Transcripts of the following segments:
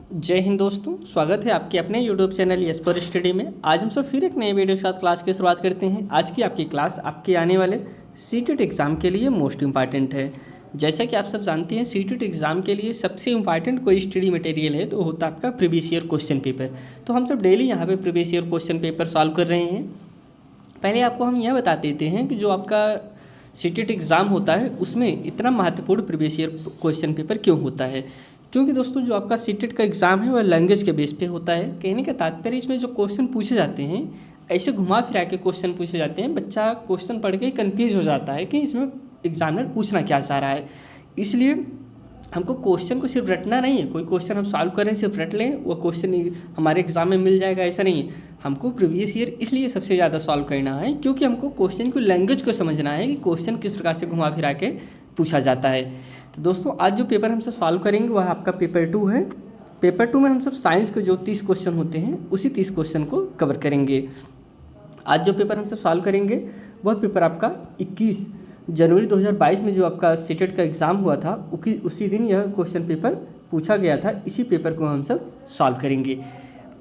जय हिंद दोस्तों, स्वागत है आपके अपने YouTube channel yes for study में। आज हम सब फिर एक नए वीडियो के साथ क्लास की शुरुआत करते हैं। आज की आपकी क्लास आपके आने वाले सीटेट एग्ज़ाम के लिए मोस्ट इम्पॉर्टेंट है। जैसा कि आप सब जानते हैं, सीटेट एग्ज़ाम के लिए सबसे इम्पॉर्टेंट कोई स्टडी मटेरियल है तो होता है आपका प्रीवियस ईयर क्वेश्चन पेपर। तो हम सब डेली यहाँ पर previous year question paper solve कर रहे हैं। पहले आपको हम यह बता देते हैं कि जो आपका सीटेट एग्ज़ाम होता है उसमें इतना महत्वपूर्ण प्रीवियस ईयर क्वेश्चन पेपर क्यों होता है। क्योंकि दोस्तों जो आपका सीटेट का एग्ज़ाम है वह लैंग्वेज के बेस पे होता है। कहने का तात्पर्य इसमें जो क्वेश्चन पूछे जाते हैं ऐसे घुमा फिरा के क्वेश्चन पूछे जाते हैं, बच्चा क्वेश्चन पढ़ के कन्फ्यूज हो जाता है कि इसमें एग्जामिनर पूछना क्या चाह रहा है। इसलिए हमको क्वेश्चन को सिर्फ रटना नहीं है, कोई क्वेश्चन हम सॉल्व करें सिर्फ रट लें वो क्वेश्चन हमारे एग्जाम में मिल जाएगा, ऐसा नहीं है। हमको प्रीवियस ईयर इसलिए सबसे ज़्यादा सॉल्व करना है क्योंकि हमको क्वेश्चन की लैंग्वेज को समझना है कि क्वेश्चन किस प्रकार से घुमा फिरा के पूछा जाता है। तो दोस्तों आज जो पेपर हम सब सॉल्व करेंगे वह आपका पेपर 2 है। पेपर 2 में हम सब साइंस के जो 30 क्वेश्चन होते हैं उसी 30 क्वेश्चन को कवर करेंगे। आज जो पेपर हम सब सॉल्व करेंगे वह पेपर आपका 21 जनवरी 2022 में जो आपका सीटेट का एग्ज़ाम हुआ था उसी दिन यह क्वेश्चन पेपर पूछा गया था। इसी पेपर को हम सब सॉल्व करेंगे।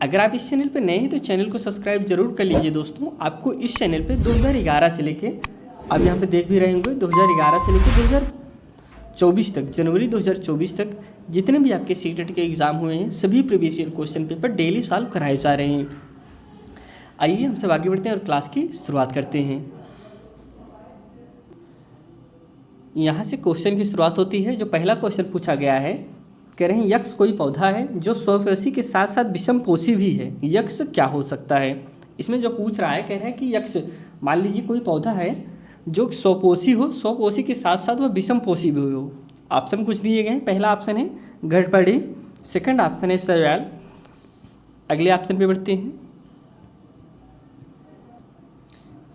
अगर आप इस चैनल पर नए हैं तो चैनल को सब्सक्राइब जरूर कर लीजिए। दोस्तों आपको इस चैनल पर 2011 से लेके आप यहाँ पे देख भी रहे होंगे 2011 से लेकर 2024 तक, जनवरी 2024 तक जितने भी आपके सीटेट के एग्ज़ाम हुए हैं सभी previous year question paper daily solve कराए जा रहे हैं। आइए हम सब आगे बढ़ते हैं और क्लास की शुरुआत करते हैं। यहाँ से क्वेश्चन की शुरुआत होती है। जो पहला क्वेश्चन पूछा गया है, कह रहे हैं यक्ष कोई पौधा है जो स्वपोषी के साथ साथ विषमपोषी भी है, यक्ष क्या हो सकता है। इसमें जो पूछ रहा है, कह रहे हैं कि यक्ष मान लीजिए कोई पौधा है जो स्वपोषी हो, स्वपोषी के साथ साथ वह विषमपोषी भी हो। ऑप्शन कुछ दिए गए हैं। पहला ऑप्शन है घड़पड़ी, सेकंड ऑप्शन है शैवाल। अगले ऑप्शन पे बढ़ते हैं।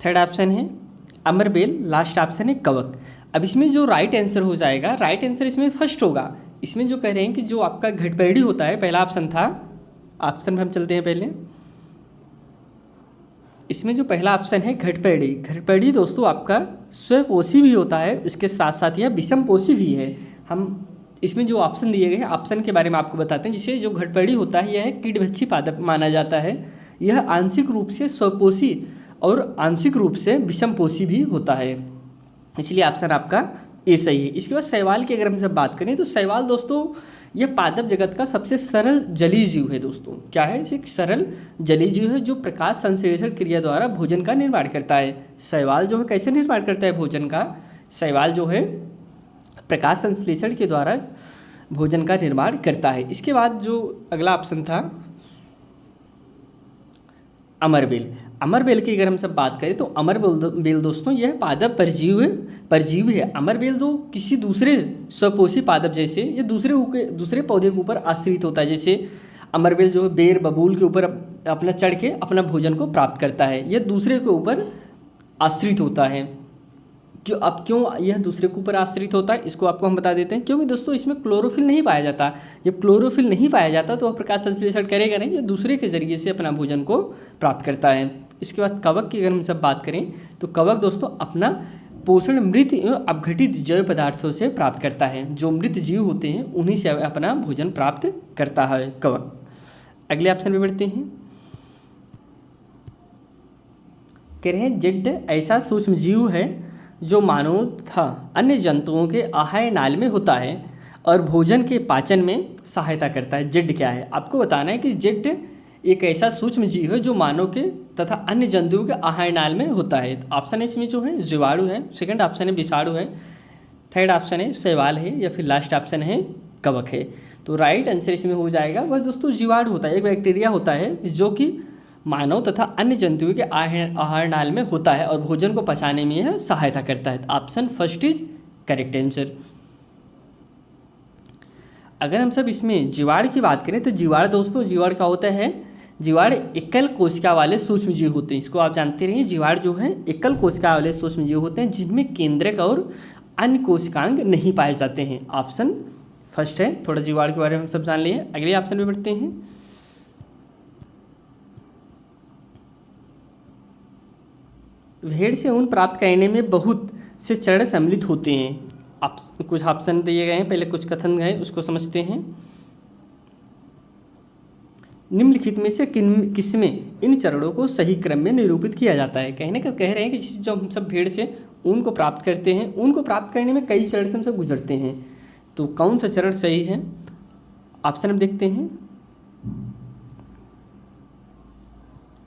थर्ड ऑप्शन है अमरबेल, लास्ट ऑप्शन है कवक। अब इसमें जो राइट आंसर हो जाएगा, राइट आंसर इसमें फर्स्ट होगा। इसमें जो कह रहे हैं कि जो आपका घड़पड़ी होता है, पहला ऑप्शन था, ऑप्शन में हम चलते हैं पहले। इसमें जो पहला ऑप्शन है घड़पड़ी, घड़पड़ी दोस्तों आपका स्वपोषी भी होता है, उसके साथ साथ यह विषमपोषी भी है। हम इसमें जो ऑप्शन दिए गए हैं ऑप्शन के बारे में आपको बताते हैं। जिसे जो घड़पड़ी होता है यह कीटभक्षी पादप माना जाता है। यह आंशिक रूप से स्वपोषी और आंशिक रूप से विषमपोषी भी होता है, इसलिए ऑप्शन आपका ए सही है। इसके बाद शैवाल की अगर हम सब बात करें तो शैवाल दोस्तों यह पादप जगत का सबसे सरल जलीय जीव है। दोस्तों क्या है, एक सरल जलीय जीव है जो प्रकाश संश्लेषण क्रिया द्वारा भोजन का निर्माण करता है। शैवाल जो है कैसे निर्माण करता है भोजन का, शैवाल जो है प्रकाश संश्लेषण के द्वारा भोजन का निर्माण करता है। इसके बाद जो अगला ऑप्शन था अमरबेल, अमरबेल की अगर हम सब बात करें तो अमरबेल दोस्तों यह पादप परजीवी है। अमरबेल दो किसी दूसरे स्वपोषी पादप जैसे ये दूसरे पौधे के ऊपर आश्रित होता है। जैसे अमरबेल जो है बेर बबूल के ऊपर अपना चढ़ के अपना भोजन को प्राप्त करता है, यह दूसरे के ऊपर आश्रित होता है। क्यों यह दूसरे के ऊपर आश्रित होता है इसको आपको हम बता देते हैं। क्योंकि दोस्तों इसमें क्लोरोफिल नहीं पाया जाता। जब क्लोरोफिल नहीं पाया जाता तो वह प्रकाश संश्लेषण करेगा नहीं, ये दूसरे के जरिए से अपना भोजन को प्राप्त करता है। इसके बाद कवक की अगर हम सब बात करें तो कवक दोस्तों अपना पोषण मृत एवं अपघटित जैव पदार्थों से प्राप्त करता है। जो मृत जीव होते हैं उन्हीं से अपना भोजन प्राप्त करता है कवक। अगले ऑप्शन पे बढ़ते हैं। कह रहे हैं जेड ऐसा सूक्ष्म जीव है जो मानव तथा अन्य जंतुओं के आहार नाल में होता है और भोजन के पाचन में सहायता करता है। जेड क्या है आपको बताना है कि जेड एक ऐसा सूक्ष्म जीव है जो मानव के तथा अन्य जंतुओं के आहार नाल में होता है। ऑप्शन इसमें जो है जीवाणु है, सेकंड ऑप्शन है विषाणु है, थर्ड ऑप्शन है शैवाल है या फिर लास्ट ऑप्शन है कवक है। तो राइट आंसर इसमें हो जाएगा वह दोस्तों जीवाणु होता है। एक बैक्टीरिया होता है जो कि मानव तथा अन्य जंतुओं के आहार नाल में होता है और भोजन को पचाने में यह सहायता करता है। Option first is correct answer. अगर हम सब इसमें जीवाणु की बात करें तो जीवाणु दोस्तों जीवाणु क्या होता है, जीवाणु एकल कोशिका वाले सूक्ष्म जीव होते हैं। इसको आप जानते रहिए, जीवाणु जो है एकल कोशिका वाले सूक्ष्म जीव होते हैं जिनमें केंद्रक और अन्य कोशिकांग नहीं पाए जाते हैं। ऑप्शन फर्स्ट है। थोड़ा जीवाणु के बारे में हम सब जान लिए। अगले ऑप्शन पे बढ़ते हैं। भेड़ से ऊन प्राप्त करने में बहुत से चरण सम्मिलित होते हैं। कुछ ऑप्शन दिए गए हैं, पहले कुछ कथन गए उसको समझते हैं। निम्नलिखित में से किसमें इन चरणों को सही क्रम में निरूपित किया जाता है। कहने का कह रहे हैं कि जो हम सब भेड़ से ऊन को प्राप्त करते हैं, ऊन को प्राप्त करने में कई चरण से हम सब गुजरते हैं, तो कौन सा चरण सही है। ऑप्शन हम देखते हैं।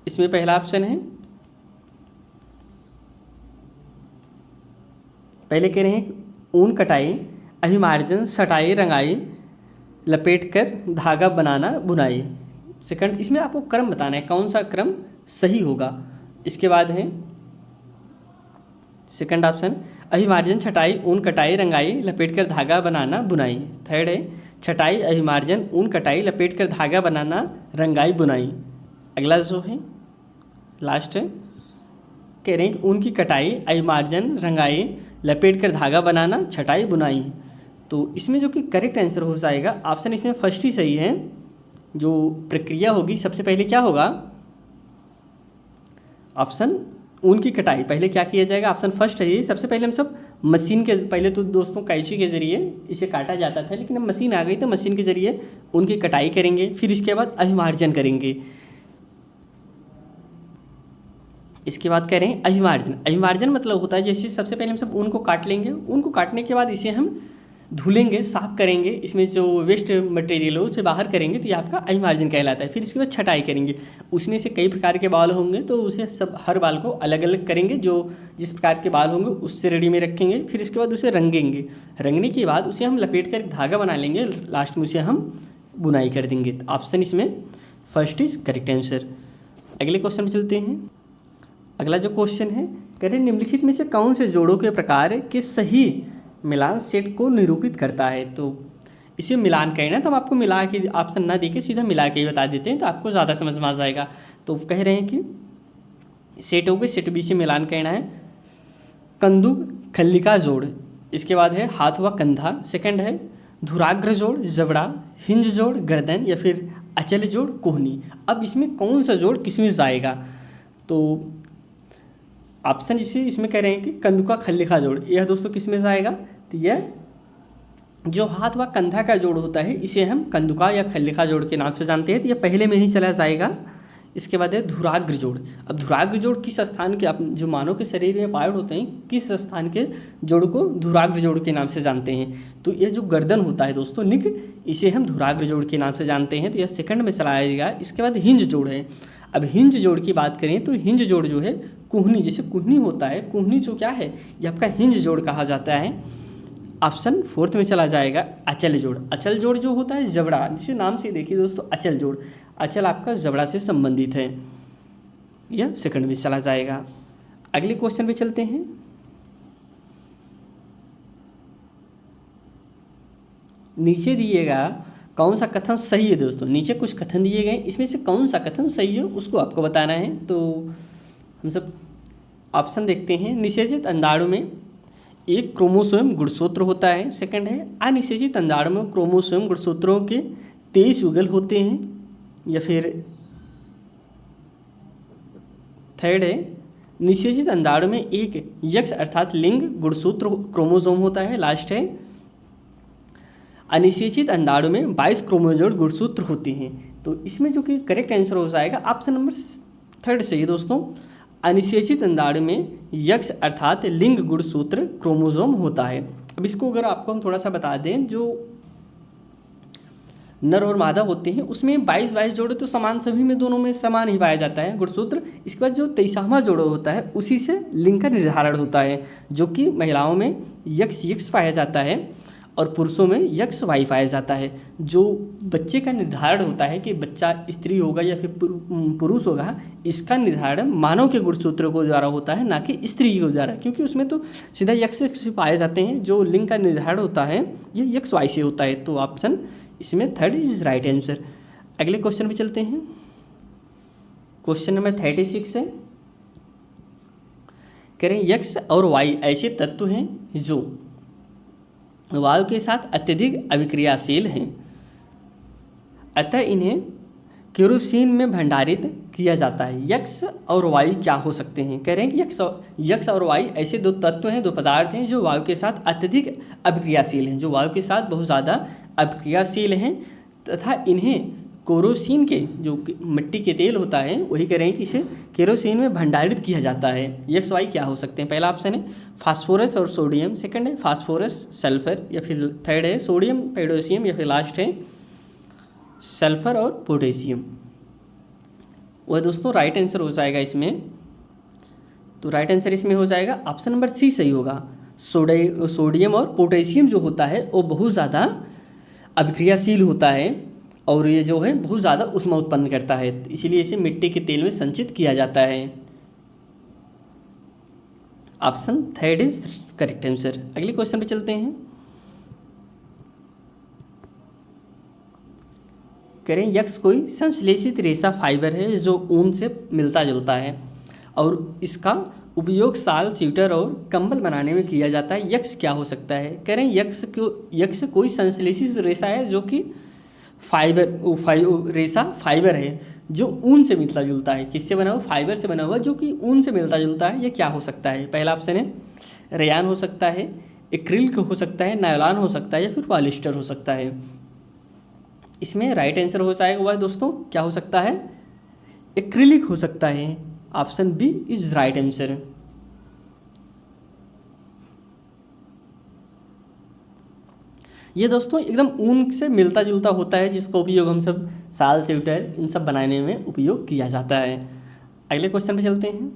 इसमें पहला ऑप्शन है, पहले कह रहे हैं ऊन कटाई, अभिमार्जन, सटाई, रंगाई, लपेट कर धागा बनाना, बुनाई। सेकंड, इसमें आपको क्रम बताना है, कौन सा क्रम सही होगा। इसके बाद है सेकंड ऑप्शन, अभिमार्जन, छटाई, ऊन कटाई, रंगाई, लपेट कर धागा बनाना, बुनाई। थर्ड है छटाई, अभिमार्जन, ऊन कटाई, लपेट कर धागा बनाना, रंगाई, बुनाई। अगला जो है लास्ट है, कह रहे हैं ऊन की कटाई, अभिमार्जन, रंगाई, लपेट कर धागा बनाना, छटाई, बुनाई। तो इसमें जो कि करेक्ट आंसर हो जाएगा ऑप्शन इसमें फर्स्ट ही सही है। जो प्रक्रिया होगी सबसे पहले क्या होगा, ऑप्शन ऊन की कटाई पहले क्या किया जाएगा, ऑप्शन फर्स्ट है ये। सबसे पहले हम सब मशीन के, पहले तो दोस्तों कैंची के जरिए इसे काटा जाता था, लेकिन अब मशीन आ गई तो मशीन के जरिए ऊन की कटाई करेंगे, फिर इसके बाद अभिमार्जन करेंगे। इसके बाद कह रहे हैं अभिमार्जन। अभिमार्जन मतलब होता है जैसे सबसे पहले हम सब ऊन को काट लेंगे, ऊन को काटने के बाद इसे हम धुलेंगे, साफ करेंगे, इसमें जो वेस्ट मटेरियल हो उसे बाहर करेंगे, तो ये आपका अभिमार्जन कहलाता है। फिर इसके बाद छटाई करेंगे, उसमें से कई प्रकार के बाल होंगे तो उसे सब हर बाल को अलग अलग करेंगे, जो जिस प्रकार के बाल होंगे उससे रेडी में रखेंगे। फिर इसके बाद उसे रंगेंगे, रंगने के बाद उसे हम लपेट कर धागा बना लेंगे, लास्ट में उसे हम बुनाई कर देंगे। तो ऑप्शन इसमें फर्स्ट इज करेक्ट आंसर। अगले क्वेश्चन में चलते हैं। अगला जो क्वेश्चन है, कह रहे निम्नलिखित में से कौन से जोड़ों के प्रकार के सही मिलान सेट को निरूपित करता है। तो इसे मिलान कहना है, तो हम आपको मिला के ऑप्शन ना देके सीधा मिला के ही बता देते हैं, तो आपको ज़्यादा समझ में आ जाएगा। तो कह रहे हैं कि सेट हो गए, सेट बी से मिलान कहना है कंदुक खल्लिका जोड़, इसके बाद है हाथ व कंधा, सेकंड है धुराग्र जोड़, जबड़ा, हिंज जोड़, गर्दन, या फिर अचल जोड़, कोहनी। अब इसमें कौन सा जोड़ किसमें जाएगा, तो ऑप्शन इसे इसमें कह रहे हैं कि कंदुका खल्लिका जोड़, यह दोस्तों किस में जाएगा, तो यह जो हाथ व कंधा का जोड़ होता है इसे हम कंदुका या खल्लिका जोड़ के नाम से जानते हैं, तो यह पहले में ही चला जाएगा। इसके बाद है धुराग्र जोड़। अब धुराग्र जोड़ किस स्थान के, जो मानव के शरीर में पार्ट होते हैं, किस स्थान के जोड़ को धुराग्र जोड़ के नाम से जानते हैं, तो यह जो गर्दन होता है दोस्तों निक, इसे हम धुराग्र जोड़ के नाम से जानते हैं, तो यह सेकंड में चला जाएगा। इसके बाद हिंज जोड़ है। अब हिंज जोड़ की बात करें तो हिंज जोड़ जो है कुहनी, जैसे कुहनी होता है, कुहनी जो क्या है ये आपका हिंज जोड़ कहा जाता है। ऑप्शन फोर्थ में चला जाएगा अचल जोड़। अचल जोड़ जो होता है जबड़ा, जिसे नाम से देखिए दोस्तों अचल जोड़, अचल आपका जबड़ा से संबंधित है, यह सेकंड में चला जाएगा। अगले क्वेश्चन पे चलते हैं। नीचे दिएगा कौन सा कथन सही है दोस्तों, नीचे कुछ कथन दिए गए, इसमें से कौन सा कथन सही है उसको आपको बताना है। तो हम सब ऑप्शन देखते हैं। निषेचित अंडाणु में एक क्रोमोसोम गुणसूत्र होता है, सेकंड है अनिषेचित अंडाणु में क्रोमोसोम गुणसूत्रों के 23 युगल होते हैं, या फिर थर्ड है निषेचित अंडाणु में एक यक्ष अर्थात लिंग गुणसूत्र क्रोमोसोम होता है, लास्ट है अनिषेचित अंडाणु में 22 क्रोमोसोम गुणसूत्र होते हैं। तो इसमें जो कि करेक्ट आंसर हो जाएगा ऑप्शन नंबर थर्ड सही दोस्तों, अनिषेचित अंडाणु में यक्ष अर्थात लिंग गुणसूत्र क्रोमोसोम होता है। अब इसको अगर आपको हम थोड़ा सा बता दें, जो नर और मादा होते हैं उसमें 22 जोड़े तो समान, सभी में दोनों में समान ही पाया जाता है गुणसूत्र। इसके बाद जो 23वां जोड़ा होता है उसी से लिंग का निर्धारण होता है, जो कि महिलाओं में यक्ष पाया जाता है और पुरुषों में यक्ष वाई पाया जाता है। जो बच्चे का निर्धारण होता है कि बच्चा स्त्री होगा या फिर पुरुष होगा, इसका निर्धारण मानव के गुणसूत्र को द्वारा होता है, ना कि स्त्री के द्वारा, क्योंकि उसमें तो सीधा यक्ष पाए जाते हैं। जो लिंग का निर्धारण होता है ये यक्ष वाई से होता है। तो ऑप्शन इसमें थर्ड इज राइट आंसर। अगले क्वेश्चन पे चलते हैं। क्वेश्चन नंबर 36 है, कह रहे हैं यक्ष और वाई ऐसे तत्व हैं जो वायु के साथ अत्यधिक अभिक्रियाशील हैं, अतः इन्हें केरोसिन में भंडारित किया जाता है। यक्ष और वायु क्या हो सकते हैं, कह रहे हैं कि यक्ष और वायु ऐसे दो तत्व हैं, दो पदार्थ हैं जो वायु के साथ अत्यधिक अभिक्रियाशील हैं, जो वायु के साथ बहुत ज़्यादा अभिक्रियाशील हैं, तथा इन्हें केरोसिन के जो मिट्टी के तेल होता है वही कह रहे हैं कि इसे केरोसिन में भंडारित किया जाता है। एक्स वाई क्या हो सकते हैं? पहला ऑप्शन है फास्फोरस और सोडियम, सेकंड है फास्फोरस सल्फर, या फिर थर्ड है सोडियम पोटेशियम, या फिर लास्ट है सल्फर और पोटेशियम। वह दोस्तों राइट आंसर हो जाएगा इसमें। तो राइट आंसर इसमें हो जाएगा ऑप्शन नंबर सी सही होगा। सोडियम और पोटेशियम जो होता है वो बहुत ज़्यादा अभिक्रियाशील होता है और ये जो है बहुत ज़्यादा ऊष्मा उत्पन्न करता है, इसीलिए इसे मिट्टी के तेल में संचित किया जाता है। Option third is correct answer. अगले क्वेश्चन पे चलते हैं। करें यक्स कोई संश्लेषित रेशा फाइबर है जो ऊन से मिलता जुलता है और इसका उपयोग शाल, स्वेटर और कंबल बनाने में किया जाता है। यक्स क्या हो सकता है? कह रहे हैं यक्स कोई संश्लेषित रेशा है जो कि रेशा फाइबर है जो ऊन से मिलता जुलता है। किससे बना हुआ? फाइबर से बना हुआ जो कि ऊन से मिलता जुलता है। ये क्या हो सकता है? पहला ऑप्शन है रेयान हो सकता है, एक्रिलिक हो सकता है, नायलॉन हो सकता है, या फिर पॉलिस्टर हो सकता है। इसमें राइट आंसर हो जाएगा वह दोस्तों क्या हो सकता है? एक्रिलिक हो सकता है। Option B is right answer. ये दोस्तों एकदम ऊन से मिलता जुलता होता है जिसका उपयोग हम सब शाल, स्वेटर इन सब बनाने में उपयोग किया जाता है। अगले क्वेश्चन पे चलते हैं।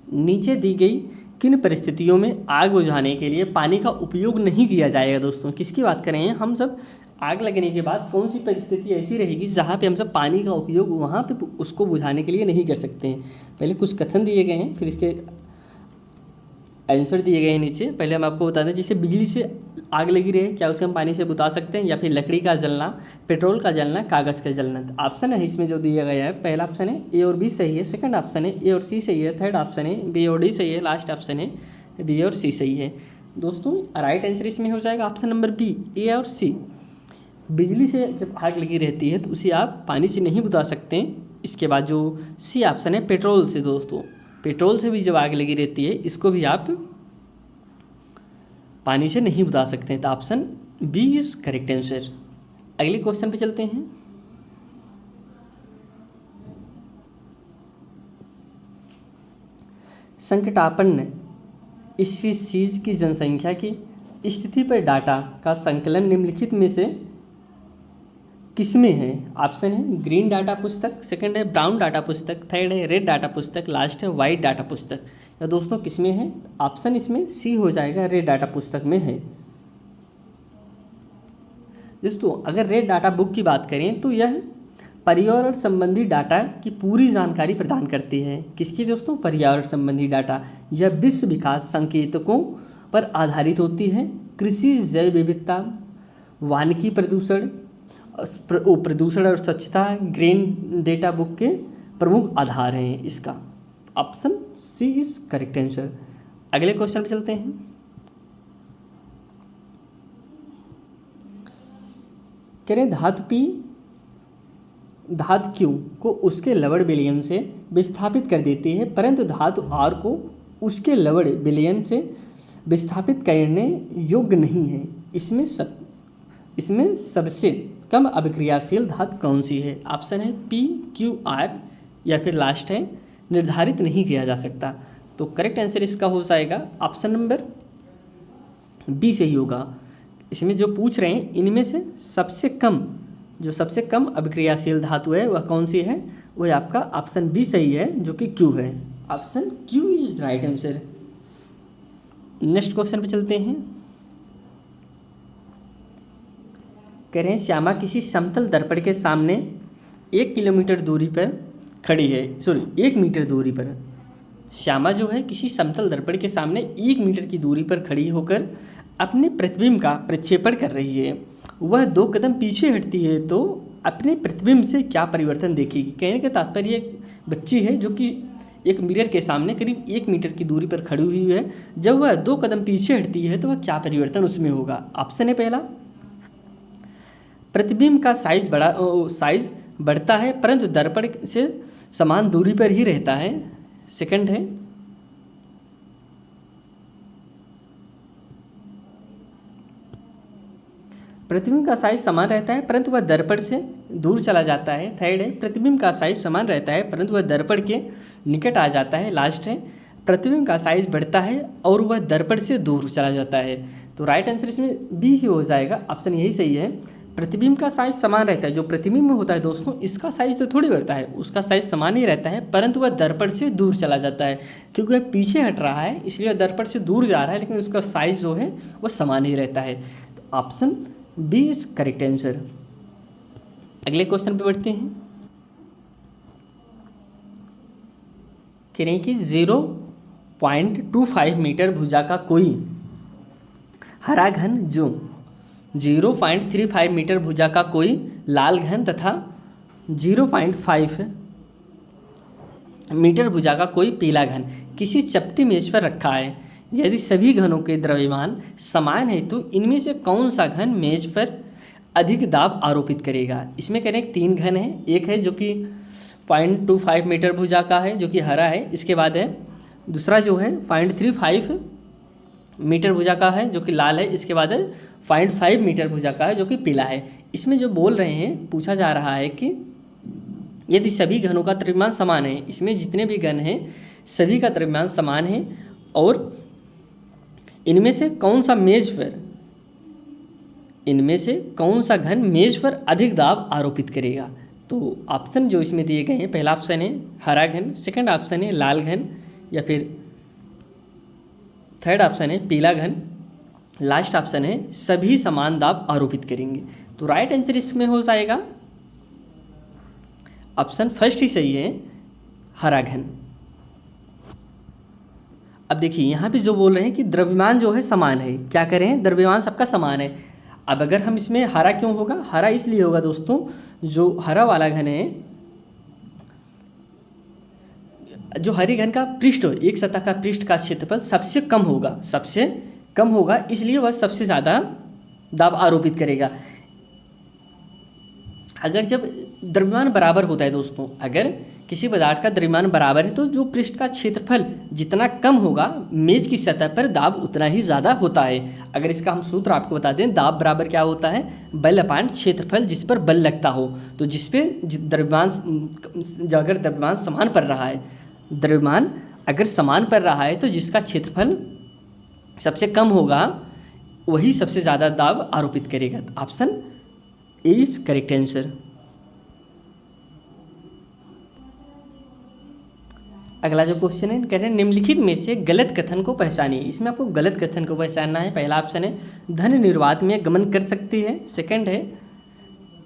नीचे दी गई किन परिस्थितियों में आग बुझाने के लिए पानी का उपयोग नहीं किया जाएगा? दोस्तों किसकी बात कर रहे हैं हम सब? आग लगने के बाद कौन सी परिस्थिति ऐसी रहेगी जहाँ पे हम सब पानी का उपयोग वहाँ पे उसको बुझाने के लिए नहीं कर सकते हैं? पहले कुछ कथन दिए गए हैं, फिर इसके आंसर दिए गए हैं नीचे। पहले हम आपको बता दें, जैसे बिजली से आग लगी रहे, क्या उसे हम पानी से बुझा सकते हैं? या फिर लकड़ी का जलना, पेट्रोल का जलना, कागज़ का जलना। ऑप्शन है इसमें जो दिया गया है, पहला ऑप्शन है ए और बी सही है, सेकंड ऑप्शन है ए और सी सही है, थर्ड ऑप्शन है बी और डी सही है, लास्ट ऑप्शन है बी और सी सही है। दोस्तों राइट आंसर इसमें हो जाएगा ऑप्शन नंबर बी, ए और सी। बिजली से जब आग लगी रहती है तो उसे आप पानी से नहीं बुझा सकते। इसके बाद जो सी ऑप्शन है पेट्रोल से, दोस्तों पेट्रोल से भी जब आग लगी रहती है इसको भी आप पानी से नहीं बुझा सकते हैं। तो option B is correct answer. अगले क्वेश्चन पे चलते हैं। संकटापन्न स्पीशीज की जनसंख्या की स्थिति पर डाटा का संकलन निम्नलिखित में से किसमें है? ऑप्शन है ग्रीन डाटा पुस्तक, सेकंड है ब्राउन डाटा पुस्तक, थर्ड है रेड डाटा पुस्तक, लास्ट है वाइट डाटा पुस्तक। या दोस्तों किसमें है? ऑप्शन इसमें सी हो जाएगा, रेड डाटा पुस्तक में है। दोस्तों अगर रेड डाटा बुक की बात करें तो यह पर्यावरण संबंधी डाटा की पूरी जानकारी प्रदान करती है। किसकी दोस्तों? पर्यावरण संबंधी डाटा। यह विश्व विकास संकेतकों पर आधारित होती है। कृषि, जैव विविधता, वानिकी प्रदूषण और स्वच्छता ग्रीन डेटा बुक के प्रमुख आधार हैं। इसका option C is correct answer. अगले क्वेश्चन पे चलते हैं। कह रहे धातु क्यू को उसके लवण विलयन से विस्थापित कर देती है, परंतु धातु आर को उसके लवण विलयन से विस्थापित करने योग्य नहीं है। इसमें सबसे कम अभिक्रियाशील धातु कौन सी है? ऑप्शन है पी, क्यू, आर, या फिर लास्ट है निर्धारित नहीं किया जा सकता। तो करेक्ट आंसर इसका हो जाएगा ऑप्शन नंबर बी सही होगा। इसमें जो पूछ रहे हैं इनमें से सबसे कम अभिक्रियाशील धातु है वह कौन सी है? वह आपका ऑप्शन बी सही है जो कि क्यू है। Option Q is right answer. Next question पे चलते हैं। कह रहे हैं श्यामा किसी समतल दर्पण के सामने 1 किलोमीटर दूरी पर खड़ी है, 1 मीटर दूरी पर। श्यामा जो है किसी समतल दर्पण के सामने 1 मीटर की दूरी पर खड़ी होकर अपने प्रतिबिंब का प्रक्षेपण कर रही है। वह 2 कदम पीछे हटती है तो अपने प्रतिबिंब से क्या परिवर्तन देखेगी? कहने का तात्पर्य एक बच्ची है जो कि एक मिरर के सामने करीब 1 मीटर की दूरी पर खड़ी हुई है। जब वह 2 कदम पीछे हटती है तो वह क्या परिवर्तन उसमें होगा? ऑप्शन है पहला प्रतिबिंब का साइज बढ़ता है परंतु दर्पण से समान दूरी पर ही रहता है। सेकंड है प्रतिबिंब का साइज समान रहता है परंतु वह दर्पण से दूर चला जाता है। थर्ड है प्रतिबिंब का साइज समान रहता है परंतु वह दर्पण के निकट आ जाता है। लास्ट है प्रतिबिंब का साइज बढ़ता है और वह दर्पण से दूर चला जाता है। तो राइट आंसर इसमें बी ही हो जाएगा, ऑप्शन यही सही है। प्रतिबिंब का साइज समान रहता है, जो प्रतिबिंब में होता है दोस्तों इसका साइज तो थोड़ी बढ़ता है, उसका साइज समान ही रहता है परंतु वह दर्पण से दूर चला जाता है, क्योंकि वह पीछे हट रहा है इसलिए वह दर्पण से दूर जा रहा है, लेकिन उसका साइज जो है वह समान ही रहता है। तो option B is correct answer. अगले क्वेश्चन पे बढ़ते हैं। कह रहे हैं कि 0.25 मीटर भुजा का कोई हरा घन जो 0.35 मीटर भुजा का कोई लाल घन तथा 0.5 मीटर भुजा का कोई पीला घन किसी चपटी मेज पर रखा है। यदि सभी घनों के द्रव्यमान समान है तो इनमें से कौन सा घन मेज पर अधिक दाब आरोपित करेगा। इसमें कह रहे हैं 3 घन है, एक है जो कि 0.25 मीटर भुजा का है जो कि हरा है, इसके बाद है दूसरा जो है 0.35 मीटर भुजा का है जो कि लाल है, इसके बाद है 0.5 मीटर भुजा का है जो कि पीला है। इसमें जो बोल रहे हैं, पूछा जा रहा है कि यदि सभी घनों का द्रव्यमान समान है, इसमें जितने भी घन हैं सभी का द्रव्यमान समान है और इनमें से कौन सा घन मेज पर अधिक दाब आरोपित करेगा। तो ऑप्शन जो इसमें दिए गए हैं, पहला ऑप्शन है हरा घन, सेकंड ऑप्शन है लाल घन या फिर थर्ड ऑप्शन है पीला घन, लास्ट ऑप्शन है सभी समान दाब आरोपित करेंगे। तो राइट आंसर इसमें हो जाएगा ऑप्शन फर्स्ट ही सही है, हरा घन। अब देखिए यहाँ पे जो बोल रहे हैं कि द्रव्यमान जो है समान है, क्या करें द्रव्यमान सबका समान है। अब अगर हम इसमें हरा क्यों होगा, हरा इसलिए होगा दोस्तों, जो हरा वाला घन है, जो हरे घन का पृष्ठ, एक सतह का पृष्ठ का क्षेत्रफल सबसे कम होगा, इसलिए वह सबसे ज़्यादा दाब आरोपित करेगा। अगर जब द्रव्यमान बराबर होता है दोस्तों, अगर किसी पदार्थ का द्रव्यमान बराबर है तो जो पृष्ठ का क्षेत्रफल जितना कम होगा मेज की सतह पर दाब उतना ही ज़्यादा होता है। अगर इसका हम सूत्र आपको बता दें, दाब बराबर क्या होता है, बल अपान क्षेत्रफल जिस पर बल लगता हो। तो जिस पे द्रव्यमान, अगर द्रव्यमान समान पड़ रहा है, द्रव्यमान अगर समान पड़ रहा है तो जिसका क्षेत्रफल सबसे कम होगा वही सबसे ज़्यादा दाब आरोपित करेगा। Option A is correct answer. अगला जो क्वेश्चन है, कह रहे हैं निम्नलिखित में से गलत कथन को पहचानिए। इसमें आपको गलत कथन को पहचानना है। पहला ऑप्शन है धन निर्वात में गमन कर सकती है, सेकंड है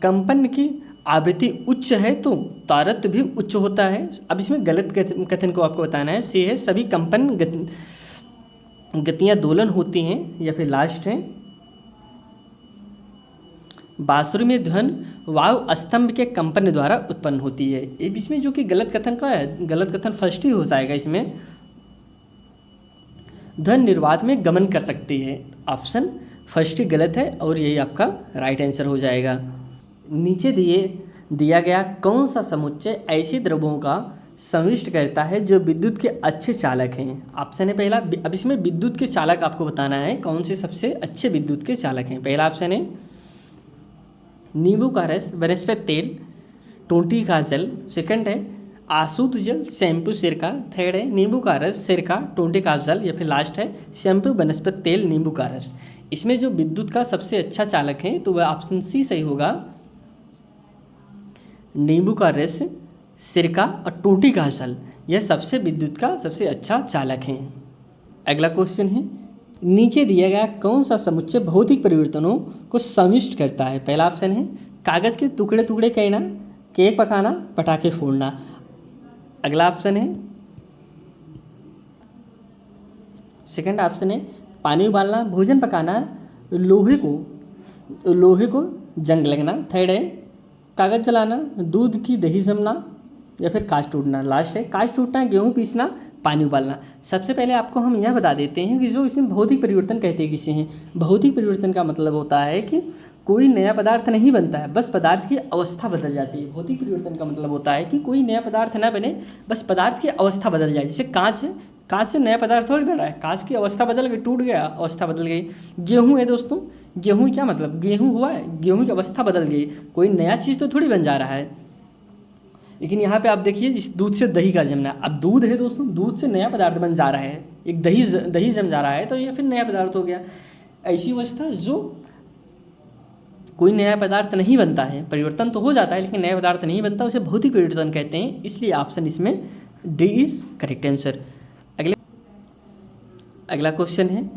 कंपन की आवृत्ति उच्च है तो तारत्व भी उच्च होता है। अब इसमें गलत कथन को आपको बताना है। सी है सभी कंपन गतियाँ दोलन होती हैं, या फिर लास्ट है बांसुरी में ध्वन वायु स्तंभ के कंपन द्वारा उत्पन्न होती है। ये इसमें जो कि गलत कथन का है, गलत कथन फर्स्ट ही हो जाएगा। इसमें ध्वन निर्वात में गमन कर सकती है, ऑप्शन फर्स्ट ही गलत है और यही आपका राइट आंसर हो जाएगा। नीचे दिया गया कौन सा समुच्चय ऐसे द्रव्यों का संविष्ट करता है जो विद्युत के अच्छे चालक हैं। ऑप्शन है पहला, अब इसमें विद्युत के चालक आपको बताना है कौन से सबसे अच्छे विद्युत के चालक हैं। पहला ऑप्शन है नींबू का रस, वनस्पति तेल, टोंटी का जल, सेकंड है आसूत जल, शैम्पू, सिरका, थर्ड है नींबू का रस, सिरका, टोंटी का जल, या फिर लास्ट है शैम्पू, वनस्पति तेल, नींबू का रस। इसमें जो विद्युत का सबसे अच्छा चालक है तो वह ऑप्शन सी सही होगा, नींबू का रस, सिरका और टोंटी का जल, यह सबसे विद्युत का सबसे अच्छा चालक हैं। अगला क्वेश्चन है नीचे दिया गया कौन सा समुच्चय भौतिक परिवर्तनों को समिष्ट करता है। पहला ऑप्शन है कागज़ के टुकड़े टुकड़े करना, केक पकाना, पटाखे फोड़ना। अगला ऑप्शन है सेकंड ऑप्शन है पानी उबालना, भोजन पकाना, लोहे को जंग लगना। थर्ड है कागज़ जलाना, दूध की दही जमना, या फिर कांच टूटना। लास्ट है कांच टूटना, गेहूँ पीसना, पानी उबालना। सबसे पहले आपको हम यह बता देते हैं कि जो इसमें भौतिक परिवर्तन कहते हैं किसे हैं। भौतिक परिवर्तन का मतलब होता है कि कोई नया पदार्थ नहीं बनता है, बस पदार्थ की अवस्था बदल जाती है। भौतिक परिवर्तन का मतलब होता है कि कोई नया पदार्थ ना बने, बस पदार्थ की अवस्था बदल जाए। जैसे कांच है, कांच से नया पदार्थ थोड़ी बन रहा है, कांच की अवस्था बदल गई, टूट गया, अवस्था बदल गई। गेहूँ है दोस्तों, गेहूँ क्या मतलब, गेहूँ हुआ है, गेहूँ की अवस्था बदल गई, कोई नया चीज़ तो थोड़ी बन जा रहा है। लेकिन यहाँ पे आप देखिए, इस दूध से दही का जमना, अब दूध है दोस्तों, दूध से नया पदार्थ बन जा रहा है, एक दही जम जा रहा है, तो ये फिर नया पदार्थ हो गया। ऐसी अवस्था जो कोई नया पदार्थ नहीं बनता है, परिवर्तन तो हो जाता है लेकिन नया पदार्थ नहीं बनता, उसे भौतिक परिवर्तन कहते हैं। इसलिए ऑप्शन इसमें डी इज करेक्ट आंसर। अगला क्वेश्चन है,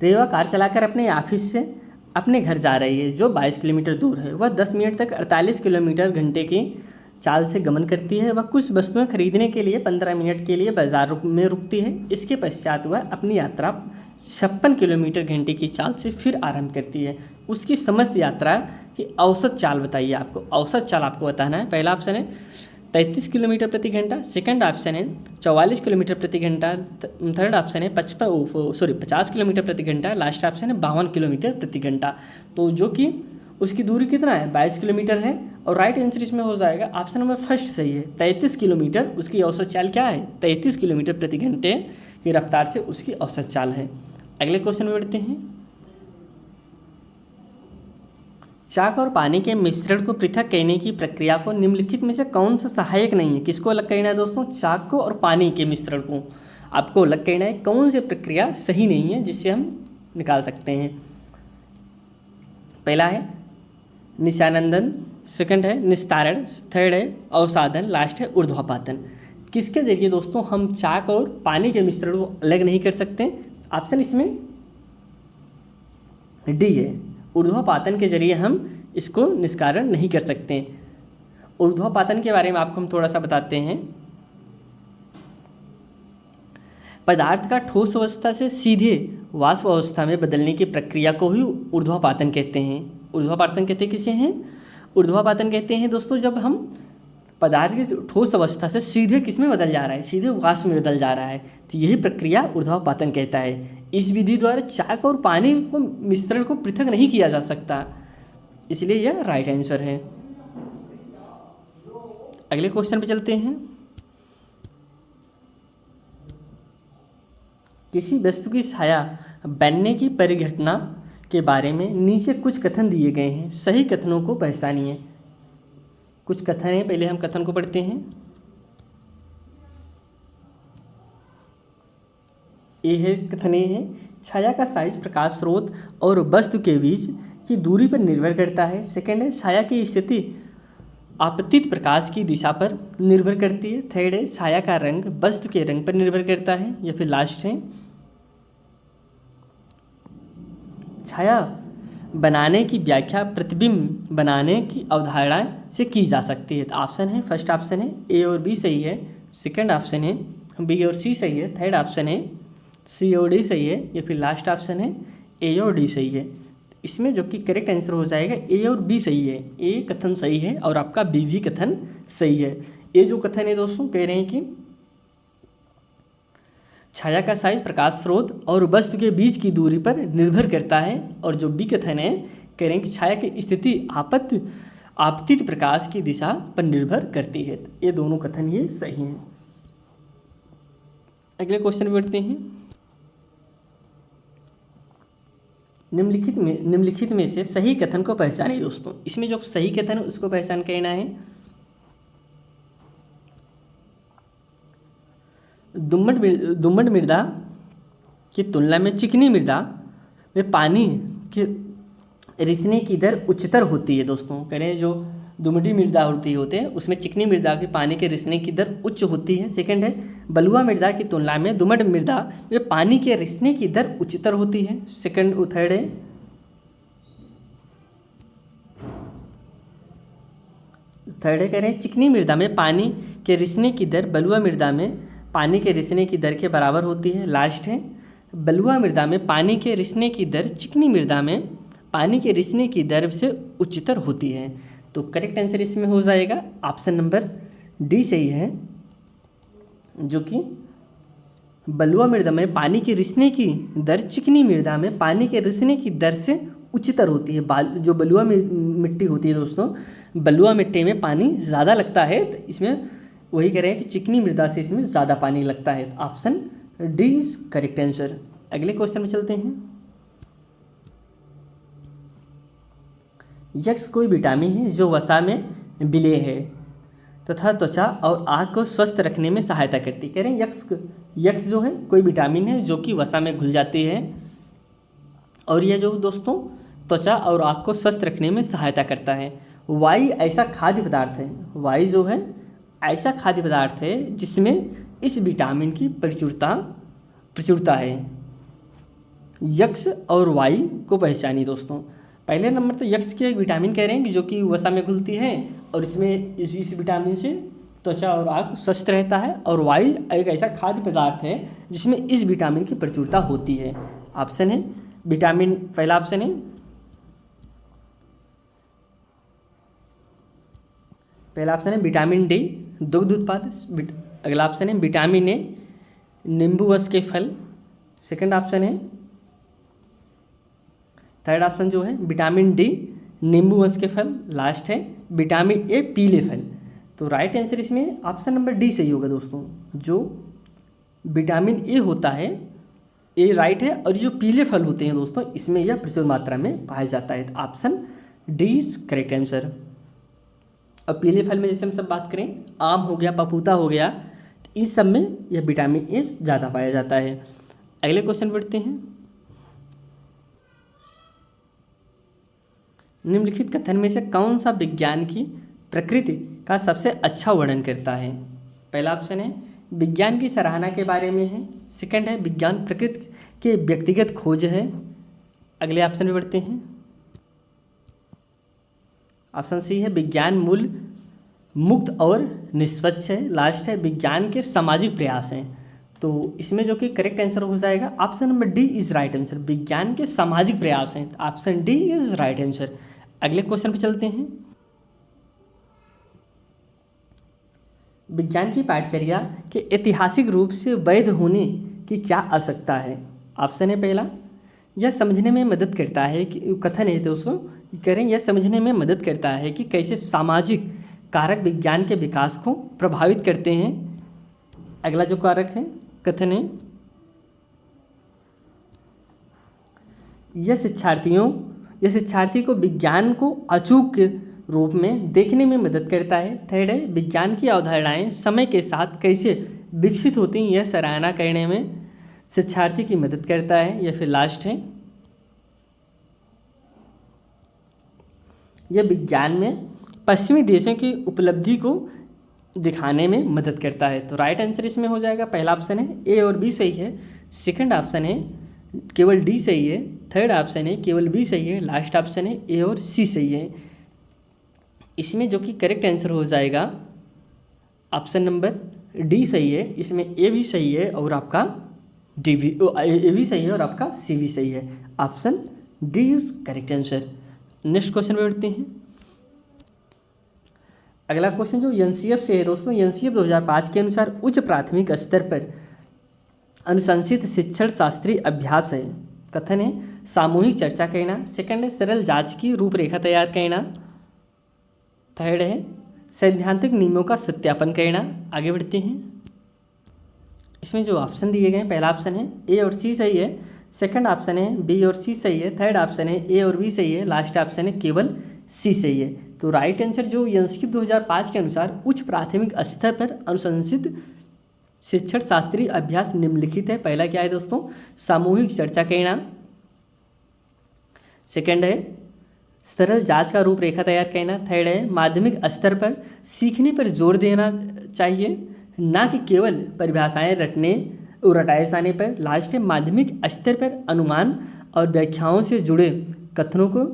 रेवा कार चलाकर अपने ऑफिस से अपने घर जा रही है जो 22 किलोमीटर दूर है। वह 10 मिनट तक 48 किलोमीटर घंटे की चाल से गमन करती है। वह कुछ वस्तुएं खरीदने के लिए 15 मिनट के लिए बाजार में रुकती है। इसके पश्चात वह अपनी यात्रा 56 किलोमीटर घंटे की चाल से फिर आरंभ करती है। उसकी समस्त यात्रा की औसत चाल बताइए। आपको औसत चाल आपको बताना है। पहला ऑप्शन है 33 किलोमीटर प्रति घंटा, सेकंड ऑप्शन है 44 किलोमीटर प्रति घंटा, थर्ड ऑप्शन है 50 किलोमीटर प्रति घंटा, लास्ट ऑप्शन है 52 किलोमीटर प्रति घंटा। तो जो कि उसकी दूरी कितना है, 22 किलोमीटर है, और राइट आंसर इसमें हो जाएगा ऑप्शन नंबर फर्स्ट सही है, 33 किलोमीटर। उसकी औसत चाल क्या है, 33 किलोमीटर प्रति घंटे की रफ्तार से उसकी औसत चाल है। अगले क्वेश्चन में बढ़ते हैं। चाक और पानी के मिश्रण को पृथक करने की प्रक्रिया को निम्नलिखित में से कौन सा सहायक नहीं है। किसको अलग करना है दोस्तों, चाक को और पानी के मिश्रण को आपको अलग करना है। कौन सी प्रक्रिया सही नहीं है जिससे हम निकाल सकते हैं। पहला है निशानंदन, सेकंड है निस्तारण, थर्ड है अवसादन, लास्ट है ऊर्ध्वापातन। किसके जरिए दोस्तों हम चाक और पानी के मिश्रण को अलग नहीं कर सकते। ऑप्शन इसमें डी है, ऊर्ध्वापातन के जरिए हम इसको निष्कारण नहीं कर सकते। ऊर्ध्वापातन के बारे में आपको हम थोड़ा सा बताते हैं। पदार्थ का ठोस अवस्था से सीधे वाष्प अवस्था में बदलने की प्रक्रिया को ही ऊर्ध्वापातन कहते हैं। ऊर्ध्वापातन कहते किसे हैं, ऊर्ध्वापातन कहते हैं दोस्तों जब हम पदार्थ की ठोस अवस्था से सीधे किस में बदल जा रहा है, सीधे वाष्प में बदल जा रहा है, तो यही प्रक्रिया ऊर्ध्वापातन कहता है। इस विधि द्वारा चाक और पानी को मिश्रण को पृथक नहीं किया जा सकता, इसलिए यह राइट आंसर है। अगले क्वेश्चन पे चलते हैं। किसी वस्तु की छाया बनने की परिघटना के बारे में नीचे कुछ कथन दिए गए हैं, सही कथनों को पहचानिए। कुछ कथन हैं, पहले हम कथन को पढ़ते हैं। यह कथन है, छाया का साइज प्रकाश स्रोत और वस्तु के बीच की दूरी पर निर्भर करता है। सेकंड है छाया की स्थिति आपतित प्रकाश की दिशा पर निर्भर करती है। थर्ड है छाया का रंग वस्तु के रंग पर निर्भर करता है। या फिर लास्ट है छाया बनाने की व्याख्या प्रतिबिंब बनाने की अवधारणा से की जा सकती है। तो ऑप्शन है फर्स्ट ऑप्शन है ए और बी सही है, सेकंड ऑप्शन है बी और सी सही है, थर्ड ऑप्शन है सी और डी सही है, या फिर लास्ट ऑप्शन है ए और डी सही है। इसमें जो कि करेक्ट आंसर हो जाएगा ए और बी सही है। ए कथन सही है और आपका बी भी कथन सही है। ए जो कथन है दोस्तों कह रहे हैं कि छाया का साइज प्रकाश स्रोत और वस्तु के बीच की दूरी पर निर्भर करता है, और जो बी कथन है कह रहे हैं कि छाया की स्थिति आपतित प्रकाश की दिशा पर निर्भर करती है। ये दोनों कथन ये सही हैं। अगले क्वेश्चन में बढ़ते हैं। निम्नलिखित में से सही कथन को पहचानिए दोस्तों। इसमें जो सही कथन है उसको पहचान करना है। दुम्मट मृदा की तुलना में चिकनी मृदा में पानी के रिसने की दर उच्चतर होती है दोस्तों। कह रहे हैं जो दुमटी मृदा होते हैं उसमें चिकनी मृदा के पानी के रिसने की दर उच्च होती है। सेकंड है बलुआ मृदा की तुलना में दुम्मट मृदा में पानी के रिसने की दर उच्चतर होती है। सेकंड थर्ड है कह रहे हैं चिकनी मृदा में पानी के रिसने की दर बलुआ मृदा में पानी के रिसने की दर के बराबर होती है। लास्ट है बलुआ मृदा में पानी के रिसने की दर चिकनी मृदा में पानी के रिसने की दर से उच्चतर होती है। तो करेक्ट आंसर इसमें हो जाएगा ऑप्शन नंबर डी सही है, जो कि बलुआ मृदा में पानी के रिसने की दर चिकनी मृदा में पानी के रिसने की दर से उच्चतर होती है। जो बलुआ मिट्टी होती है दोस्तों, बलुआ मिट्टी में पानी ज़्यादा लगता है, तो इसमें वही कह रहे हैं कि चिकनी मृदा से इसमें ज़्यादा पानी लगता है। Option D is correct answer. अगले क्वेश्चन में चलते हैं। यक्स कोई विटामिन है जो वसा में विलेय है तथा त्वचा और आँख को स्वस्थ रखने में सहायता करती है। कह रहे हैं यक्स जो है कोई विटामिन है जो कि वसा में घुल जाती है और यह जो दोस्तों त्वचा और आँख को स्वस्थ रखने में सहायता करता है। वाई ऐसा खाद्य पदार्थ है, वाई जो है ऐसा खाद्य पदार्थ है जिसमें इस विटामिन की प्रचुरता है। यक्स और वाई को पहचानिए दोस्तों। पहले नंबर तो यक्स की एक विटामिन कह रहे हैं कि जो कि वसा में घुलती है और इसमें इस विटामिन से त्वचा और आँख स्वस्थ रहता है। और वाई एक ऐसा खाद्य पदार्थ है जिसमें इस विटामिन की प्रचुरता होती है। ऑप्शन है विटामिन, पहला ऑप्शन है विटामिन डी दुग्ध उत्पाद। अगला ऑप्शन है विटामिन ए नींबू रस के फल। सेकंड ऑप्शन है, थर्ड ऑप्शन जो है विटामिन डी नींबू रस के फल। लास्ट है विटामिन ए पीले फल। तो राइट आंसर इसमें ऑप्शन नंबर डी सही होगा दोस्तों। जो विटामिन ए होता है, ए राइट है, और जो पीले फल होते हैं दोस्तों इसमें यह प्रचुर मात्रा में पाया जाता है। Option D is correct answer. अब पीले फल में जैसे हम सब बात करें, आम हो गया, पपीता हो गया, तो इन सब में यह विटामिन ए ज़्यादा पाया जाता है। अगले क्वेश्चन पढ़ते हैं। निम्नलिखित कथन में से कौन सा विज्ञान की प्रकृति का सबसे अच्छा वर्णन करता है? पहला ऑप्शन है विज्ञान की सराहना के बारे में है। सेकंड है विज्ञान प्रकृति के व्यक्तिगत खोज है। अगले ऑप्शन में बढ़ते हैं। ऑप्शन सी है विज्ञान मूल मुक्त और निष्पक्ष है। लास्ट है विज्ञान के सामाजिक प्रयास हैं। तो इसमें जो कि करेक्ट आंसर हो जाएगा option number D is right answer. विज्ञान के सामाजिक प्रयास हैं, option D is right answer. अगले क्वेश्चन पे चलते हैं। विज्ञान की पाठचर्या के ऐतिहासिक रूप से वैध होने की क्या आवश्यकता है? ऑप्शन है पहला, यह समझने में मदद करता है कि, कथन है दोस्तों करें, यह समझने में mदद करता है कि कैसे सामाजिक कारक विज्ञान के विकास को प्रभावित करते हैं। अगला जो कारक है, कथन है यह शिक्षार्थी को विज्ञान को अचूक रूप में देखने में मदद करता है। थर्ड है विज्ञान की अवधारणाएं समय के साथ कैसे विकसित होती हैं, यह सराहना करने में शिक्षार्थी की मदद करता है। या फिर लास्ट है यह विज्ञान में पश्चिमी देशों की उपलब्धि को दिखाने में मदद करता है। तो राइट आंसर इसमें हो जाएगा पहला ऑप्शन है ए और बी सही है। सेकंड ऑप्शन है केवल डी सही है। थर्ड ऑप्शन है केवल बी सही है। लास्ट ऑप्शन है ए और सी सही है। इसमें जो कि करेक्ट आंसर हो जाएगा ऑप्शन नंबर डी सही है। इसमें ए भी सही है और आपका डी भी ए भी सही है और आपका सी भी सही है। Option D is correct answer. Next question पे बढ़ते हैं। अगला क्वेश्चन जो एनसीएफ से है दोस्तों, एनसीएफ 2005 के अनुसार उच्च प्राथमिक स्तर पर अनुशंसित शिक्षण शास्त्रीय अभ्यास है। कथन है सामूहिक चर्चा करना। सेकंड है सरल जांच की रूपरेखा तैयार करना। थर्ड है सैद्धांतिक नियमों का सत्यापन करना। आगे बढ़ते हैं। इसमें जो ऑप्शन दिए गए हैं, पहला ऑप्शन है ए और सी सही है। सेकंड ऑप्शन है बी और सी सही है। थर्ड ऑप्शन है ए और बी सही है। लास्ट ऑप्शन है केवल सी सही है। तो राइट आंसर जो एनसीएफ 2005 के अनुसार उच्च प्राथमिक स्तर पर अनुशंसित शिक्षण शास्त्रीय अभ्यास निम्नलिखित है। पहला क्या है दोस्तों, सामूहिक चर्चा करना। सेकंड है सरल जांच का रूपरेखा तैयार करना। थर्ड है माध्यमिक स्तर पर सीखने पर जोर देना चाहिए, ना कि केवल परिभाषाएं रटाए जाने पर। लास्ट है माध्यमिक स्तर पर अनुमान और व्याख्याओं से जुड़े कथनों को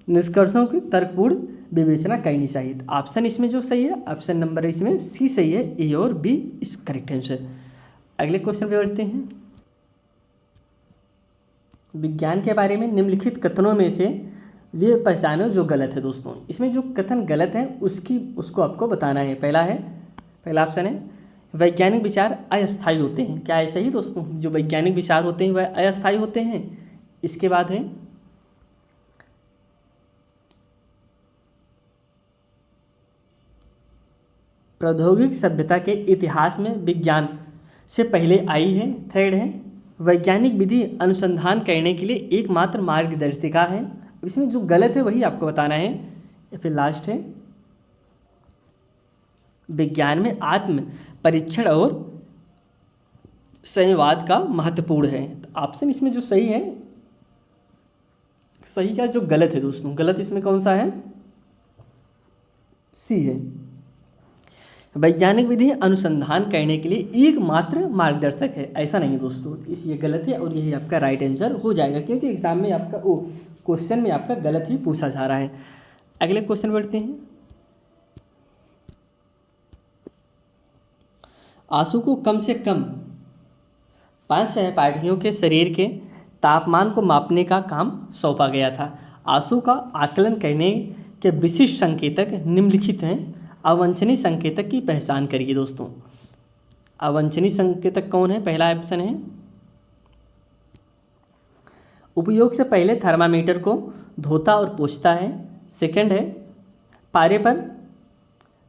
निष्कर्षों की तर्कपूर्ण विवेचना करनी चाहिए। ऑप्शन इसमें जो सही है ऑप्शन नंबर इसमें सी सही है। ए और बी इस करेक्ट आंसर। अगले क्वेश्चन पे बढ़ते हैं। विज्ञान के बारे में निम्नलिखित कथनों में से वे पहचानो जो गलत है दोस्तों। इसमें जो कथन गलत है उसको आपको बताना है। पहला ऑप्शन है वैज्ञानिक विचार अस्थायी होते हैं। क्या ऐसा ही दोस्तों, जो वैज्ञानिक विचार होते हैं वह अस्थायी होते हैं। इसके बाद है प्रौद्योगिक सभ्यता के इतिहास में विज्ञान से पहले आई है। थर्ड है वैज्ञानिक विधि अनुसंधान करने के लिए एकमात्र मार्गदर्शिका है। इसमें जो गलत है वही आपको बताना है। या फिर लास्ट है विज्ञान में आत्म परीक्षण और संवाद का महत्वपूर्ण है। तो ऑप्शन इसमें जो सही है, सही का जो गलत है दोस्तों, गलत इसमें कौन सा है? सी है। वैज्ञानिक विधि अनुसंधान करने के लिए एकमात्र मार्गदर्शक है, ऐसा नहीं दोस्तों, इस ये गलत है और यही आपका राइट आंसर हो जाएगा, क्योंकि एग्जाम में आपका क्वेश्चन में आपका गलत ही पूछा जा रहा है। अगले क्वेश्चन बढ़ते हैं। आंसू को कम से कम 5 सहपाठियों के शरीर के तापमान को मापने का काम सौंपा गया था। आंसू का आकलन करने के विशिष्ट संकेतक निम्नलिखित हैं। अवांछनीय संकेतक की पहचान करिए दोस्तों। अवांछनीय संकेतक कौन है? पहला ऑप्शन है उपयोग से पहले थर्मामीटर को धोता और पोंछता है। सेकंड है पारे पर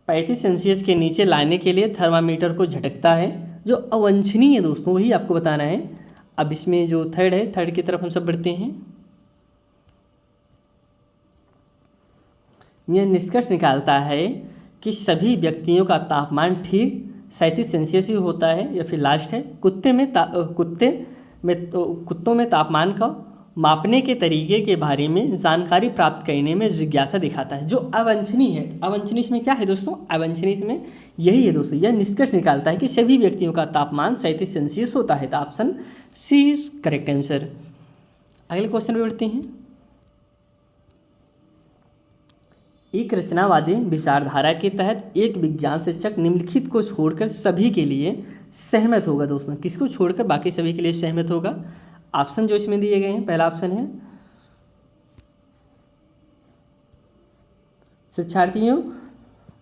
35 सेल्सियस के नीचे लाने के लिए थर्मामीटर को झटकता है। जो अवांछनीय है दोस्तों वही आपको बताना है। अब इसमें जो थर्ड है, थर्ड की तरफ हम सब बढ़ते हैं। यह निष्कर्ष निकालता है कि सभी व्यक्तियों का तापमान ठीक 37 सेल्सियस ही होता है। या फिर लास्ट है कुत्तों में तापमान का मापने के तरीके के बारे में जानकारी प्राप्त करने में जिज्ञासा दिखाता है। जो अवांछनीय है, अवांछनीय इसमें क्या है दोस्तों? अवांछनीय में यही है दोस्तों, यह निष्कर्ष निकालता है कि सभी व्यक्तियों का तापमान 37 सेल्सियस होता है। तो option C is correct answer. अगले क्वेश्चन पे बढ़ते हैं। एक रचनावादी विचारधारा के तहत एक विज्ञान शिक्षक निम्नलिखित को छोड़कर सभी के लिए सहमत होगा दोस्तों। किसको छोड़कर बाकी सभी के लिए सहमत होगा? ऑप्शन जो इसमें दिए गए हैं, पहला ऑप्शन है शिक्षार्थियों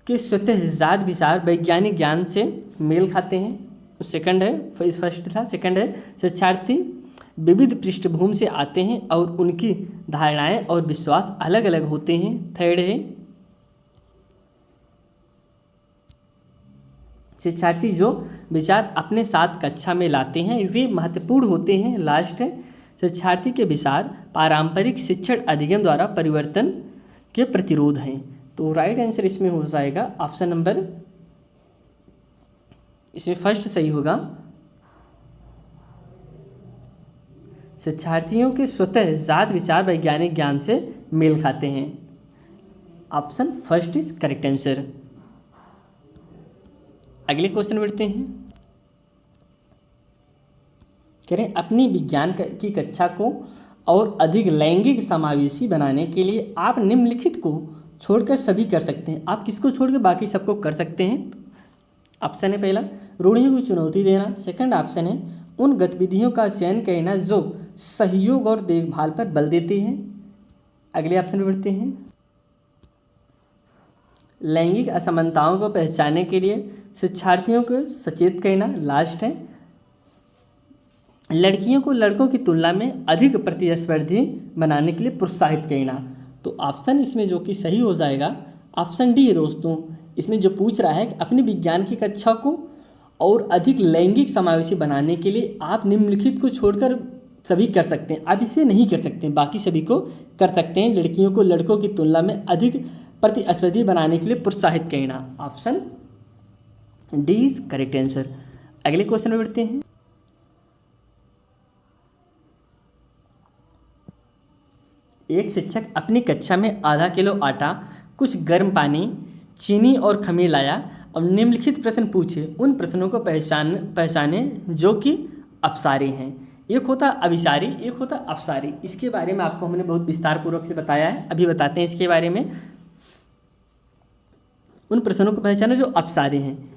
के स्वतः जात विचार वैज्ञानिक ज्ञान से मेल खाते हैं। सेकंड है, फर्स्ट था, सेकंड है शिक्षार्थी विविध पृष्ठभूमि से आते हैं और उनकी धारणाएं और विश्वास अलग अलग होते हैं। थर्ड है शिक्षार्थी जो विचार अपने साथ कक्षा में लाते हैं वे महत्वपूर्ण होते हैं। लास्ट है शिक्षार्थी के विचार पारंपरिक शिक्षण अधिगम द्वारा परिवर्तन के प्रतिरोध हैं। तो राइट आंसर इसमें हो जाएगा ऑप्शन नंबर, इसमें फर्स्ट सही होगा। शिक्षार्थियों के स्वतः जात विचार वैज्ञानिक ज्ञान से मेल खाते हैं। Option first is correct answer. अगले क्वेश्चन बढ़ते हैं। कह रहे हैं अपनी विज्ञान की कक्षा को और अधिक लैंगिक समावेशी बनाने के लिए आप निम्नलिखित को छोड़कर सभी कर सकते हैं। आप किसको छोड़कर बाकी सबको कर सकते हैं? ऑप्शन है पहला रूढ़ियों को चुनौती देना। सेकंड ऑप्शन है उन गतिविधियों का चयन करना जो सहयोग और देखभाल पर बल देते हैं। अगले ऑप्शन पर बढ़ते हैं। लैंगिक असमानताओं को पहचानने के लिए शिक्षार्थियों को सचेत करना। लास्ट है लड़कियों को लड़कों की तुलना में अधिक प्रतिस्पर्धी बनाने के लिए प्रोत्साहित करना। तो ऑप्शन इसमें जो कि सही हो जाएगा ऑप्शन डी है दोस्तों। इसमें जो पूछ रहा है कि अपने विज्ञान की कक्षा को और अधिक लैंगिक समावेशी बनाने के लिए आप निम्नलिखित को छोड़कर सभी कर सकते हैं। आप इसे नहीं कर सकते, बाकी सभी को कर सकते हैं। लड़कियों को लड़कों की तुलना में अधिक प्रतिस्पर्धी बनाने के लिए प्रोत्साहित करना। Option D is correct answer. अगले क्वेश्चन में बढ़ते हैं। एक शिक्षक अपनी कक्षा में आधा किलो आटा, कुछ गर्म पानी, चीनी और खमीर लाया और निम्नलिखित प्रश्न पूछे। उन प्रश्नों को पहचाने जो कि अपसारी हैं। एक होता अभिसारी, एक होता अपसारी। इसके बारे में आपको हमने बहुत विस्तार पूर्वक से बताया है, अभी बताते हैं इसके बारे में। उन प्रश्नों को पहचाने जो अपसारी हैं।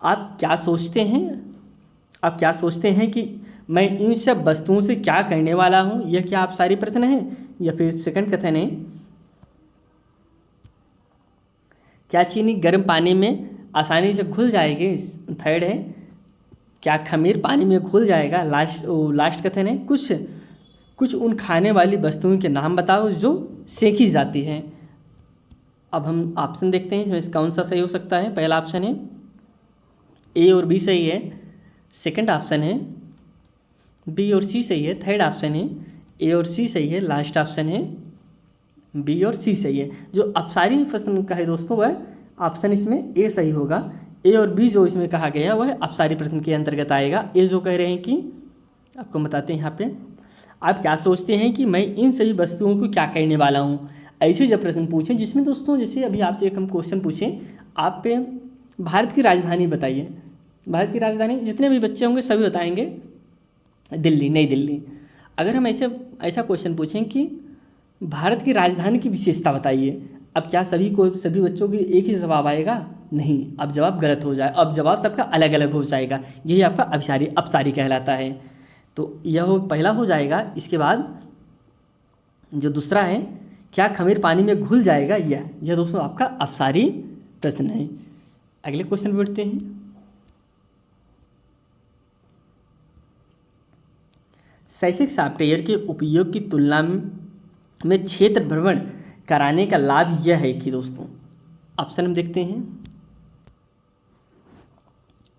आप क्या सोचते हैं कि मैं इन सब वस्तुओं से क्या करने वाला हूँ? यह क्या अपसारी प्रश्न है? या फिर सेकंड कथन है क्या चीनी गर्म पानी में आसानी से घुल जाएगी? थर्ड है क्या खमीर पानी में घुल जाएगा? लास्ट कथन है कुछ उन खाने वाली वस्तुओं के नाम बताओ जो सेकी जाती हैं। अब हम ऑप्शन देखते हैं इसमें कौन सा सही हो सकता है। पहला ऑप्शन है ए और बी सही है। सेकंड ऑप्शन है बी और सी सही है, थर्ड ऑप्शन है ए और सी सही है, लास्ट ऑप्शन है बी और सी सही है। जो अपसारी प्रश्न का है दोस्तों वह ऑप्शन इसमें ए सही होगा। ए और बी जो इसमें कहा गया वह अपसारी प्रश्न के अंतर्गत आएगा। ए जो कह रहे हैं कि आपको बताते हैं यहाँ पे, आप क्या सोचते हैं कि मैं इन सभी वस्तुओं को क्या कहने वाला हूँ। ऐसे जब प्रश्न पूछें जिसमें दोस्तों जैसे अभी आपसे एक हम क्वेश्चन पूछें, आप पे भारत की राजधानी बताइए। भारत की राजधानी जितने भी बच्चे होंगे सभी बताएंगे दिल्ली, नई दिल्ली। अगर हम ऐसा क्वेश्चन पूछें कि भारत की राजधानी की विशेषता बताइए, अब क्या सभी बच्चों की एक ही जवाब आएगा? नहीं, अब जवाब गलत हो जाए, अब जवाब सबका अलग अलग हो जाएगा। यही आपका अपसारी कहलाता है। तो यह पहला हो जाएगा। इसके बाद जो दूसरा है, क्या खमीर पानी में घुल जाएगा, यह दोस्तों आपका अपसारी प्रश्न है। अगले क्वेश्चन बढ़ते हैं। शैक्षिक सॉफ्टवेयर के उपयोग की तुलना में क्षेत्र भ्रमण कराने का लाभ यह है कि दोस्तों, ऑप्शन हम देखते हैं।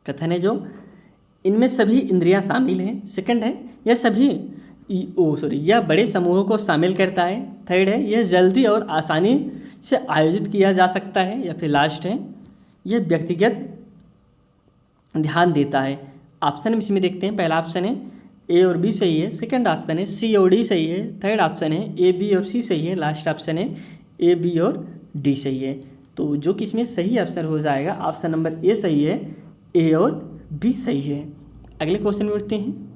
कथन है जो इनमें सभी इंद्रियां शामिल हैं। सेकंड है यह बड़े समूहों को शामिल करता है। थर्ड है यह जल्दी और आसानी से आयोजित किया जा सकता है। या फिर लास्ट है यह व्यक्तिगत ध्यान देता है। ऑप्शन हम इसमें देखते हैं। पहला ऑप्शन है ए और बी सही है, सेकंड ऑप्शन है सी और डी सही है, थर्ड ऑप्शन है ए बी और सी सही है, लास्ट ऑप्शन है ए बी और डी सही है। तो जो कि इसमें सही ऑप्शन हो जाएगा, ऑप्शन नंबर ए सही है, ए और बी सही है। अगले क्वेश्चन में उठते हैं।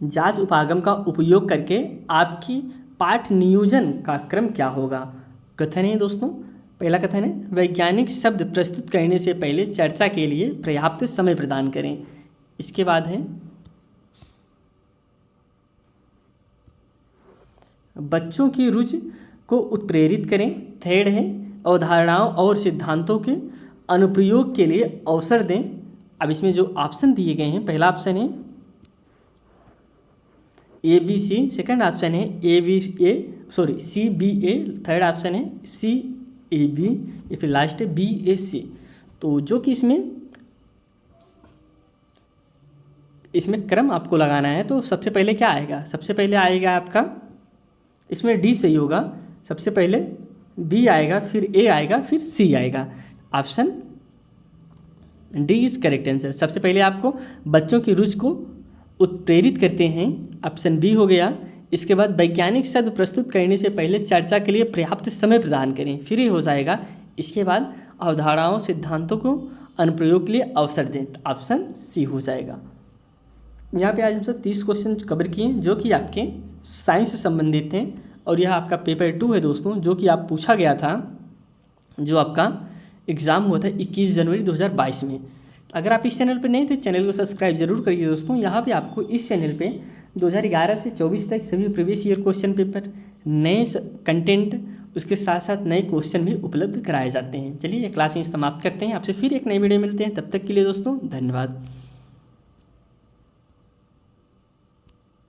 जांच उपागम का उपयोग करके आपकी पाठ नियोजन का क्रम क्या होगा। कथन है दोस्तों, पहला कथन है वैज्ञानिक शब्द प्रस्तुत करने से पहले चर्चा के लिए पर्याप्त समय प्रदान करें। इसके बाद है बच्चों की रुचि को उत्प्रेरित करें। थर्ड है अवधारणाओं और सिद्धांतों के अनुप्रयोग के लिए अवसर दें। अब इसमें जो ऑप्शन दिए गए हैं, पहला ऑप्शन है A B C, second option है C B A, third option है सी ए बी, या फिर लास्ट है बी ए सी। तो जो कि इसमें क्रम आपको लगाना है, तो सबसे पहले क्या आएगा? सबसे पहले आएगा आपका इसमें डी सही होगा। सबसे पहले बी आएगा, फिर ए आएगा, फिर सी आएगा। Option D is correct answer. सबसे पहले आपको बच्चों की रुचि को उत्प्रेरित करते हैं, ऑप्शन बी हो गया। इसके बाद वैज्ञानिक शब्द प्रस्तुत करने से पहले चर्चा के लिए पर्याप्त समय प्रदान करें, फिर ये हो जाएगा। इसके बाद अवधारणाओं सिद्धांतों को अनुप्रयोग के लिए अवसर दें, ऑप्शन सी हो जाएगा। यहाँ पे आज हम सब 30 क्वेश्चन कवर किए जो कि आपके साइंस से संबंधित हैं। और यह आपका पेपर 2 है दोस्तों, जो कि आप पूछा गया था, जो आपका एग्ज़ाम हुआ था 21 जनवरी 2022 में। अगर आप इस चैनल पर नहीं थे, चैनल को सब्सक्राइब जरूर करिए दोस्तों। यहाँ पे आपको इस चैनल पे 2011 से 24 तक सभी प्रीवियस ईयर क्वेश्चन पेपर, नए कंटेंट, उसके साथ साथ नए क्वेश्चन भी उपलब्ध कराए जाते हैं। चलिए ये क्लास यहीं समाप्त करते हैं। आपसे फिर एक नई वीडियो मिलते हैं। तब तक के लिए दोस्तों धन्यवाद।